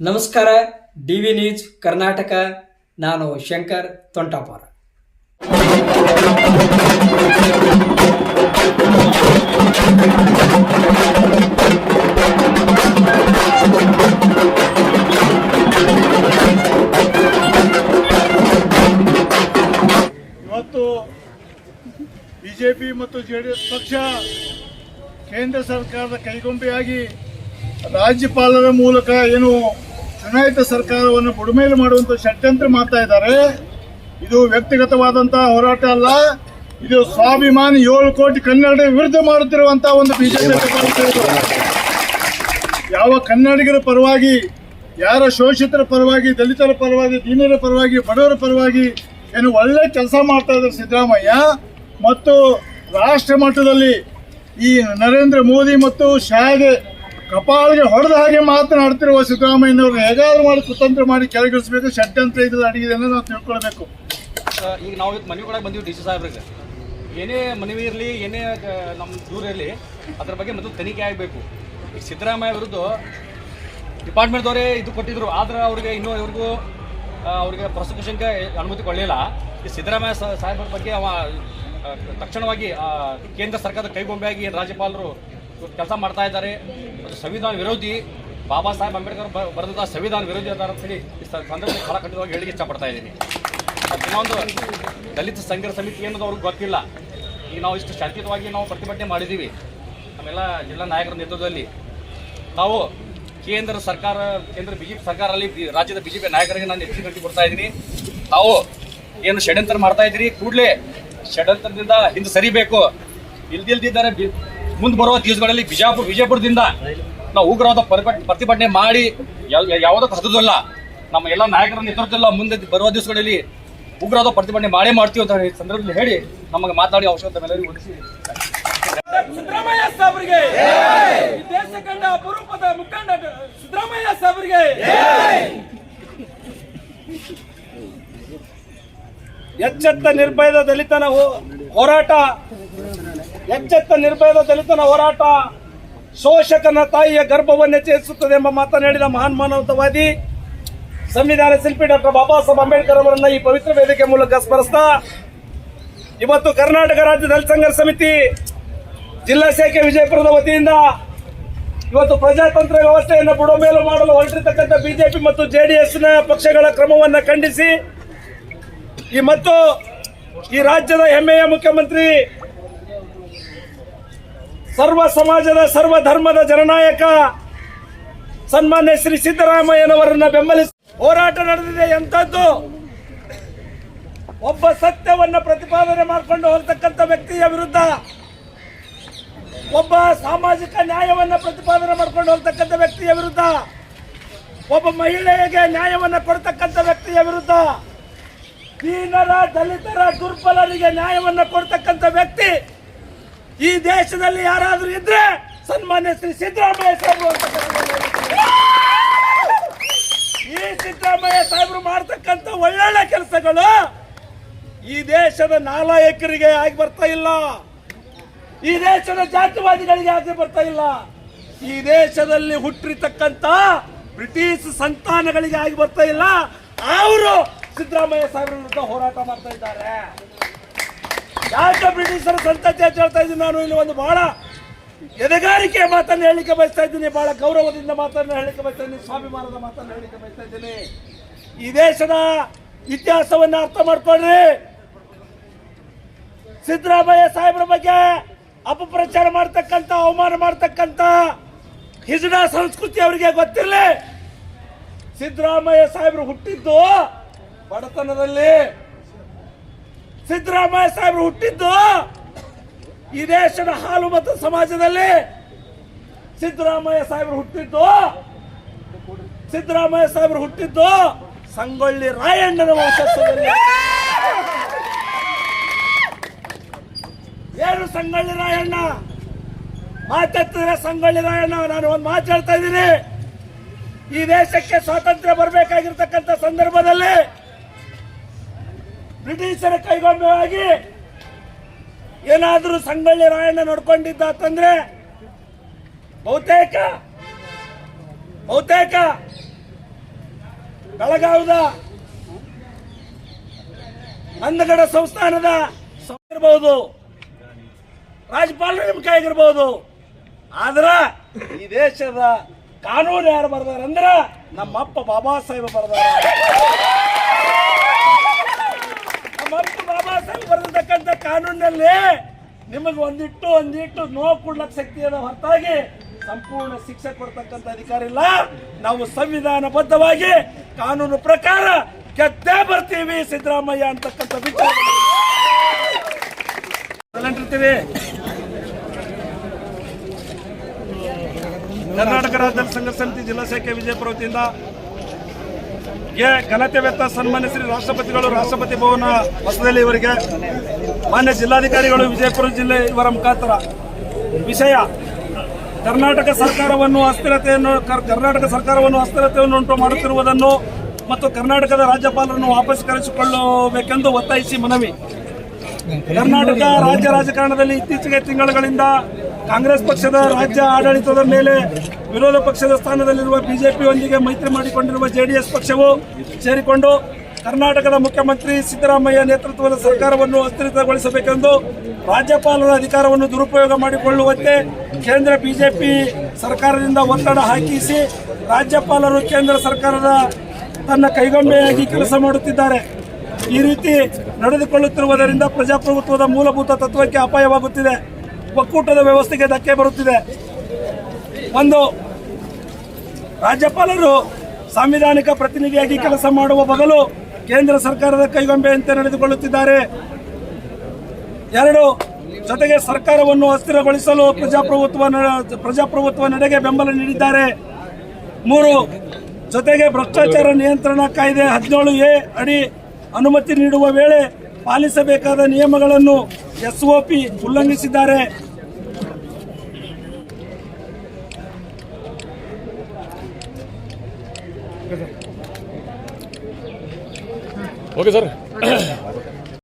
ನಮಸ್ಕಾರ. DV news Karnataka. ನಾನು ಶಂಕರ್ ತೊಂಟಾಪುರ. ಇವತ್ತು ಬಿಜೆಪಿ ಮತ್ತು ಜೆಡಿಎಸ್ ಪಕ್ಷ ಕೇಂದ್ರ ಸರ್ಕಾರದ ಕೈಗೊಂಬೆಯಾಗಿ ರಾಜ್ಯಪಾಲರ ಮೂಲಕ ಏನು ಚುನಾಯಿತ ಸರ್ಕಾರವನ್ನು ಬುಡಮೇಲು ಮಾಡುವಂತ ಷಡ್ಯಂತ್ರ ಮಾಡ್ತಾ ಇದ್ದಾರೆ. ಇದು ವ್ಯಕ್ತಿಗತವಾದಂತಹ ಹೋರಾಟ ಅಲ್ಲ, ಇದು ಸ್ವಾಭಿಮಾನಿ 7 ಕೋಟಿ ಕನ್ನಡ ವಿರುದ್ಧ ಮಾಡುತ್ತಿರುವಂತಹ ಒಂದು ಬಿಜೆಪಿ. ಯಾವ ಕನ್ನಡಿಗರ ಪರವಾಗಿ, ಯಾರ ಶೋಷಿತರ ಪರವಾಗಿ, ದಲಿತರ ಪರವಾಗಿ, ದೀನರ ಪರವಾಗಿ, ಬಡವರ ಪರವಾಗಿ ಏನು ಒಳ್ಳೆ ಕೆಲಸ ಮಾಡ್ತಾ ಇದ್ದಾರೆ ಸಿದ್ದರಾಮಯ್ಯ. ಮತ್ತು ರಾಷ್ಟ್ರ ಮಟ್ಟದಲ್ಲಿ ಈ ನರೇಂದ್ರ ಮೋದಿ ಮತ್ತು ಶಾಗೆ ಕಪಾಳಿಗೆ ಹೊಡೆದ ಹಾಗೆ ಮಾತನಾಡ್ತಿರುವ ಸಿದ್ದರಾಮಯ್ಯನವರು ಹೇಗಾದ್ರೂ ಮಾಡಿ ಕುತಂತ್ರ ಮಾಡಿ ಕೆಳಗಿಳಿಸಬೇಕು, ಷಡ್ಯಂತ್ರ ಇದ್ರಲ್ಲಿ ಅಡಗಿದೆ ಅನ್ನೋದು ನಾವು ತಿಳ್ಕೊಳ್ಬೇಕು. ಈಗ ನಾವು ಮನವಿ ಕೂಡ ಬಂದೀವಿ ಡಿ ಸಿ ಸಾಹೇಬ್ರಿಗೆ. ಏನೇ ಮನವಿ ಇರಲಿ, ಏನೇ ನಮ್ಮ ದೂರ ಇರಲಿ, ಅದ್ರ ಬಗ್ಗೆ ಮೊದಲು ತನಿಖೆ ಆಗಬೇಕು. ಈಗ ಸಿದ್ದರಾಮಯ್ಯ ವಿರುದ್ಧ ಡಿಪಾರ್ಟ್ಮೆಂಟ್ದವರೇ ಇದು ಕೊಟ್ಟಿದ್ರು, ಆದ್ರೆ ಅವ್ರಿಗೆ ಇನ್ನೂ ಅವ್ರಿಗೆ ಪ್ರಾಸಿಕ್ಯೂಷನ್ಗೆ ಅನುಮತಿ ಕೊಡಲಿಲ್ಲ. ಈ ಸಿದ್ದರಾಮಯ್ಯ ಸಾಹೇಬ್ರ ಬಗ್ಗೆ ಅವ ತಕ್ಷಣವಾಗಿ ಕೇಂದ್ರ ಸರ್ಕಾರದ ಕೈಗೊಂಬೆಯಾಗಿ ರಾಜ್ಯಪಾಲರು ಕೆಲಸ ಮಾಡ್ತಾ ಇದ್ದಾರೆ. ಮತ್ತು ಸಂವಿಧಾನ ವಿರೋಧಿ, ಬಾಬಾ ಸಾಹೇಬ್ ಅಂಬೇಡ್ಕರ್ ಬರೆದ ಸಂವಿಧಾನ ವಿರೋಧಿ ಅದಾರ ಅಂತೇಳಿ ಈ ಸಂದರ್ಭದಲ್ಲಿ ಬಹಳ ಖಂಡಿತವಾಗಿ ಹೇಳಿಕೆ ಇಷ್ಟಪಡ್ತಾ ಇದ್ದೀನಿ. ಇನ್ನೊಂದು ದಲಿತ ಸಂಘರ್ಷ ಸಮಿತಿ ಏನದು ಅವ್ರಿಗೆ ಗೊತ್ತಿಲ್ಲ. ಈಗ ನಾವು ಇಷ್ಟು ಶಾಂತಿಯುತವಾಗಿ ನಾವು ಪ್ರತಿಭಟನೆ ಮಾಡಿದ್ದೀವಿ. ನಮ್ಮೆಲ್ಲ ಜಿಲ್ಲಾ ನಾಯಕರ ನೇತೃತ್ವದಲ್ಲಿ ನಾವು ಕೇಂದ್ರ ಬಿಜೆಪಿ ಸರ್ಕಾರದಲ್ಲಿ ರಾಜ್ಯದ ಬಿಜೆಪಿ ನಾಯಕರಿಗೆ ನಾನು ಎಚ್ಚರಿಕೆ ಕೊಡ್ತಾ ಇದ್ದೀನಿ. ನಾವು ಏನು ಷಡ್ಯಂತ್ರ ಮಾಡ್ತಾ ಇದ್ದೀರಿ, ಕೂಡಲೇ ಷಡ್ಯಂತ್ರದಿಂದ ಹಿಂದೆ ಸರಿಬೇಕು. ಇಲ್ದಿದ್ದಾರೆ ಮುಂದೆ ಬರುವ ದಿವಸಗಳಲ್ಲಿ ವಿಜಯಪುರದಿಂದ ನಾವು ಉಗ್ರವಾದ ಪ್ರತಿಭಟನೆ ಮಾಡಿ ಯಾವುದಕ್ಕೂ ಹತ್ತದಲ್ಲ. ನಮ್ಮ ಎಲ್ಲ ನಾಯಕರ ನೇತೃತ್ವದಲ್ಲ ಮುಂದೆ ಬರುವ ದಿವಸಗಳಲ್ಲಿ ಉಗ್ರವಾದ ಪ್ರತಿಭಟನೆ ಮಾಡ್ತೀವಿ ಅಂತ ಸಂದರ್ಭದಲ್ಲಿ ಹೇಳಿ ನಮಗೆ ಮಾತಾಡಿ ಅವಶ್ಯಕತೆ ಮೇಲೆ ಉಳಿಸಿ. ಸಿದ್ದರಾಮಯ್ಯ ಸಾಹೇಬರಿಗೆ, ದೇಶ ಕಂಡ ಅಪರೂಪದ ಮುಖಂಡ ಸಿದ್ದರಾಮಯ್ಯ ಸಾಹೇಬರಿಗೆ, ಎಚ್ಚೆತ್ತ ನಿರ್ಭಯದ ದಲಿತನ ಹೋರಾಟ, ಎಚ್ಚೆತ್ತ ನಿರ್ಭಯದ ದಲಿತನ ಹೋರಾಟ ಶೋಷಕನ ತಾಯಿಯ ಗರ್ಭವನ್ನೇ ಛೇದಿಸುತ್ತದೆ ಎಂಬ ಮಾತನ್ನು ಹೇಳಿದ ಮಹಾನ್ ಮಾನವತಾವಾದಿ ಸಂವಿಧಾನ ಶಿಲ್ಪಿ ಡಾಕ್ಟರ್ ಬಾಬಾ ಸಾಹೇಬ್ ಅಂಬೇಡ್ಕರ್ ಅವರನ್ನ ಈ ಪವಿತ್ರ ವೇದಿಕೆ ಮೂಲಕ ಸ್ಮರಿಸ್ತಾ, ಇವತ್ತು ಕರ್ನಾಟಕ ರಾಜ್ಯ ದಲಿತ ಸಂಘರ್ಷ ಸಮಿತಿ ಜಿಲ್ಲಾ ಶಾಖೆ ವಿಜಯಪುರದ ವತಿಯಿಂದ ಇವತ್ತು ಪ್ರಜಾತಂತ್ರ ವ್ಯವಸ್ಥೆಯನ್ನು ಬುಡಮೇಲು ಮಾಡಲು ಹೊರಟಿರ್ತಕ್ಕಂಥ ಬಿಜೆಪಿ ಮತ್ತು ಜೆಡಿಎಸ್ನ ಪಕ್ಷಗಳ ಕ್ರಮವನ್ನು ಖಂಡಿಸಿ ಮತ್ತು ಈ ರಾಜ್ಯದ ಹೆಮ್ಮೆಯ ಮುಖ್ಯಮಂತ್ರಿ, ಸರ್ವ ಸಮಾಜದ ಸರ್ವ ಧರ್ಮದ ಜನನಾಯಕ ಸನ್ಮಾನ್ಯ ಶ್ರೀ ಸಿದ್ದರಾಮಯ್ಯನವರನ್ನ ಬೆಂಬಲಿಸಿ ಹೋರಾಟ ನಡೆದಿದೆ. ಎಂಥದ್ದು ಒಬ್ಬ ಸತ್ಯವನ್ನ ಪ್ರತಿಪಾದನೆ ಮಾಡಿಕೊಂಡು ಹೋಗ್ತಕ್ಕಂಥ ವ್ಯಕ್ತಿಯ ವಿರುದ್ಧ, ಒಬ್ಬ ಸಾಮಾಜಿಕ ನ್ಯಾಯವನ್ನ ಪ್ರತಿಪಾದನೆ ಮಾಡಿಕೊಂಡು ಹೋಗ್ತಕ್ಕಂಥ ವ್ಯಕ್ತಿಯ ವಿರುದ್ಧ, ಒಬ್ಬ ಮಹಿಳೆಗೆ ನ್ಯಾಯವನ್ನ ಕೊಡ್ತಕ್ಕಂಥ ವ್ಯಕ್ತಿಯ ವಿರುದ್ಧ, ದೀನರ ದಲಿತರ ದುರ್ಬಲರಿಗೆ ನ್ಯಾಯವನ್ನ ಕೊಡ್ತಕ್ಕಂಥ ವ್ಯಕ್ತಿ ಈ ದೇಶದಲ್ಲಿ ಯಾರಾದ್ರೂ ಇದ್ರೆ ಸನ್ಮಾನ್ಯ ಶ್ರೀ ಸಿದ್ದರಾಮಯ್ಯ ಸಾಹೇಬರು. ಈ ಸಿದ್ದರಾಮಯ್ಯ ಸಾಹೇಬರು ಮಾಡ್ತಕ್ಕಂಥ ಒಳ್ಳೊಳ್ಳೆ ಕೆಲಸಗಳು ಈ ದೇಶದ ನಾಲಾಯಕರಿಗೆ ಆಗಿ ಬರ್ತಾ ಇಲ್ಲ, ಈ ದೇಶದ ಜಾತಿವಾದಿಗಳಿಗೆ ಆಗಿ ಬರ್ತಾ ಇಲ್ಲ, ಈ ದೇಶದಲ್ಲಿ ಹುಟ್ಟಿರ್ತಕ್ಕಂಥ ಬ್ರಿಟಿಷ್ ಸಂತಾನಗಳಿಗೆ ಆಗಿ ಬರ್ತಾ ಇಲ್ಲ. ಅವರು ಸಿದ್ದರಾಮಯ್ಯ ಸಾಹೇಬ್ರ ವಿರುದ್ಧ ಹೋರಾಟ ಮಾಡ್ತಾ ಇದ್ದಾರೆ. ಯಾಕೆ ಬ್ರಿಟಿಷರ ಸಂತತಿ ಅಂತ ಹೇಳ್ತಾ ಇದ್ದೀನಿ ನಾನು. ಇಲ್ಲಿ ಒಂದು ಬಹಳ ಎದೆಗಾರಿಕೆಯ ಮಾತನ್ನು ಹೇಳಿಕೆ ಬಯಸ್ತಾ ಇದ್ದೀನಿ, ಬಹಳ ಗೌರವದಿಂದ ಮಾತನ್ನು ಹೇಳಿಕೆ ಬಯಸ್ತಾ ಇದ್ದೀನಿ, ಸ್ವಾಭಿಮಾನದ ಮಾತನ್ನು ಹೇಳಿಕೆ ಬಯಸ್ತಾ ಇದ್ದೀನಿ. ಈ ದೇಶದ ಇತಿಹಾಸವನ್ನು ಅರ್ಥ ಮಾಡ್ಕೊಳ್ರಿ. ಸಿದ್ದರಾಮಯ್ಯ ಸಾಹೇಬ್ರ ಬಗ್ಗೆ ಅಪಪ್ರಚಾರ ಮಾಡ್ತಕ್ಕಂಥ, ಅವಮಾನ ಮಾಡ್ತಕ್ಕಂಥ ಹಿಜಡಾ ಸಂಸ್ಕೃತಿ ಅವರಿಗೆ ಗೊತ್ತಿರಲಿ. ಸಿದ್ದರಾಮಯ್ಯ ಸಾಹೇಬ್ರು ಹುಟ್ಟಿದ್ದು ಬಡತನದಲ್ಲಿ, ಸಿದ್ದರಾಮಯ್ಯ ಸಾಹೇಬ್ರು ಹುಟ್ಟಿದ್ದು ಈ ದೇಶದ ಹಾಲು ಮತ್ತು ಸಮಾಜದಲ್ಲಿ, ಸಿದ್ದರಾಮಯ್ಯ ಸಾಹೇಬ್ರು ಹುಟ್ಟಿದ್ದು ಸಂಗೊಳ್ಳಿ ರಾಯಣ್ಣನ ವಂಶಸ್ಥದಲ್ಲಿ. ಏನು ಸಂಗೊಳ್ಳಿ ರಾಯಣ್ಣ ಮಾತಾಡ್ತಿದ್ರೆ? ಸಂಗೊಳ್ಳಿ ರಾಯಣ್ಣ, ನಾನು ಒಂದು ಮಾತು ಹೇಳ್ತಾ ಇದ್ದೀನಿ. ಈ ದೇಶಕ್ಕೆ ಸ್ವಾತಂತ್ರ್ಯ ಬರಬೇಕಾಗಿರ್ತಕ್ಕಂಥ ಸಂದರ್ಭದಲ್ಲಿ ಬ್ರಿಟಿಷರ ಕೈಗೊಂಬೆಯಾಗಿ ಏನಾದರೂ ಸಂಗೊಳ್ಳಿ ರಾಯಣ್ಣ ನೋಡ್ಕೊಂಡಿದ್ದ ಅಂತಂದ್ರೆ ಬಹುತೇಕ ಬೆಳಗಾವಿದ ನಂದಗಡ ಸಂಸ್ಥಾನದ ಇರಬಹುದು, ರಾಜ್ಯಪಾಲರ ನೇಮಕ ಆಗಿರ್ಬೋದು. ಆದ್ರ ಈ ದೇಶದ ಕಾನೂನು ಯಾರು ಬರ್ದಾರ ಅಂದ್ರ ನಮ್ಮಪ್ಪ ಬಾಬಾ ಸಾಹೇಬ್ ಬರ್ದಾರ. ನಮ್ಮಪ್ಪ ಬಾಬಾ ಸಾಹೇಬ್ ಬರೆದಿರ್ತಕ್ಕಂಥ ಕಾನೂನಿನಲ್ಲಿ ನಿಮಗೆ ಒಂದಿಟ್ಟು ನೋವು ಕೊಡ್ಲಕ್ ಶಕ್ತಿ ಅದ ಹೊರತಾಗಿ ಸಂಪೂರ್ಣ ಶಿಕ್ಷೆ ಕೊಡ್ತಕ್ಕಂಥ ಅಧಿಕಾರ ಇಲ್ಲ. ನಾವು ಸಂವಿಧಾನಬದ್ಧವಾಗಿ ಕಾನೂನು ಪ್ರಕಾರ ಗೆದ್ದೇ ಬರ್ತೀವಿ ಸಿದ್ದರಾಮಯ್ಯ ಅಂತಕ್ಕಂಥ ವಿಚಾರ ಕರ್ನಾಟಕ ರಾಜ್ಯ ಸಂಘರ್ಷ ಸಮಿತಿ ಜಿಲ್ಲಾ ಶಾಖೆ ವಿಜಯಪುರ ವತಿಯಿಂದ ಘನತೆ ವೆತ್ತ ಸನ್ಮಾನ್ಯ ಶ್ರೀ ರಾಷ್ಟ್ರಪತಿಗಳು ರಾಷ್ಟ್ರಪತಿ ಭವನ ಹೊಸದಲ್ಲಿ ಇವರಿಗೆ ಮಾನ್ಯ ಜಿಲ್ಲಾಧಿಕಾರಿಗಳು ವಿಜಯಪುರ ಜಿಲ್ಲೆ ಇವರ ಮುಖಾಂತರ ವಿಷಯ ಕರ್ನಾಟಕ ಸರ್ಕಾರವನ್ನು ಅಸ್ಥಿರತೆಯನ್ನು ಉಂಟು ಮಾಡುತ್ತಿರುವುದನ್ನು ಮತ್ತು ಕರ್ನಾಟಕದ ರಾಜ್ಯಪಾಲರನ್ನು ವಾಪಸ್ ಕರೆಸಿಕೊಳ್ಳಬೇಕೆಂದು ಒತ್ತಾಯಿಸಿ ಮನವಿ. ಕರ್ನಾಟಕ ರಾಜ್ಯ ರಾಜಕಾರಣದಲ್ಲಿ ಇತ್ತೀಚೆಗೆ ತಿಂಗಳುಗಳಿಂದ ಕಾಂಗ್ರೆಸ್ ಪಕ್ಷದ ರಾಜ್ಯ ಆಡಳಿತದ ಮೇಲೆ ವಿರೋಧ ಪಕ್ಷದ ಸ್ಥಾನದಲ್ಲಿರುವ ಬಿಜೆಪಿಯೊಂದಿಗೆ ಮೈತ್ರಿ ಮಾಡಿಕೊಂಡಿರುವ ಜೆಡಿಎಸ್ ಪಕ್ಷವು ಸೇರಿಕೊಂಡು ಕರ್ನಾಟಕದ ಮುಖ್ಯಮಂತ್ರಿ ಸಿದ್ದರಾಮಯ್ಯ ನೇತೃತ್ವದ ಸರ್ಕಾರವನ್ನು ಅಸ್ಥಿರತೆಗೊಳಿಸಬೇಕೆಂದು ರಾಜ್ಯಪಾಲರ ಅಧಿಕಾರವನ್ನು ದುರುಪಯೋಗ ಮಾಡಿಕೊಳ್ಳುವಂತೆ ಕೇಂದ್ರ ಬಿಜೆಪಿ ಸರ್ಕಾರದಿಂದ ಒತ್ತಡ ಹಾಕಿಸಿ ರಾಜ್ಯಪಾಲರು ಕೇಂದ್ರ ಸರ್ಕಾರದ ತನ್ನ ಕೈಗೊಂಬೆಯಾಗಿ ಕೆಲಸ ಮಾಡುತ್ತಿದ್ದಾರೆ. ಈ ರೀತಿ ನಡೆದುಕೊಳ್ಳುತ್ತಿರುವುದರಿಂದ ಪ್ರಜಾಪ್ರಭುತ್ವದ ಮೂಲಭೂತ ತತ್ವಕ್ಕೆ ಅಪಾಯವಾಗುತ್ತಿದೆ, ಒಕ್ಕೂಟದ ವ್ಯವಸ್ಥೆಗೆ ಧಕ್ಕೆ ಬರುತ್ತಿದೆ. ಒಂದು, ರಾಜ್ಯಪಾಲರು ಸಾಂವಿಧಾನಿಕ ಪ್ರತಿನಿಧಿಯಾಗಿ ಕೆಲಸ ಮಾಡುವ ಬದಲು ಕೇಂದ್ರ ಸರ್ಕಾರದ ಕೈಗೊಂಬೆಯಂತೆ ನಡೆದುಕೊಳ್ಳುತ್ತಿದ್ದಾರೆ. 2, ಜೊತೆಗೆ ಸರ್ಕಾರವನ್ನು ಅಸ್ಥಿರಗೊಳಿಸಲು ಪ್ರಜಾಪ್ರಭುತ್ವ ನಡೆಗೆ ಬೆಂಬಲ ನೀಡಿದ್ದಾರೆ. 3, ಜೊತೆಗೆ ಭ್ರಷ್ಟಾಚಾರ ನಿಯಂತ್ರಣ ಕಾಯ್ದೆ 17A ಅಡಿ ಅನುಮತಿ ನೀಡುವ ವೇಳೆ ಪಾಲಿಸಬೇಕಾದ ನಿಯಮಗಳನ್ನು SOP ಉಲ್ಲಂಘಿಸಿದ್ದಾರೆ. Okay sir.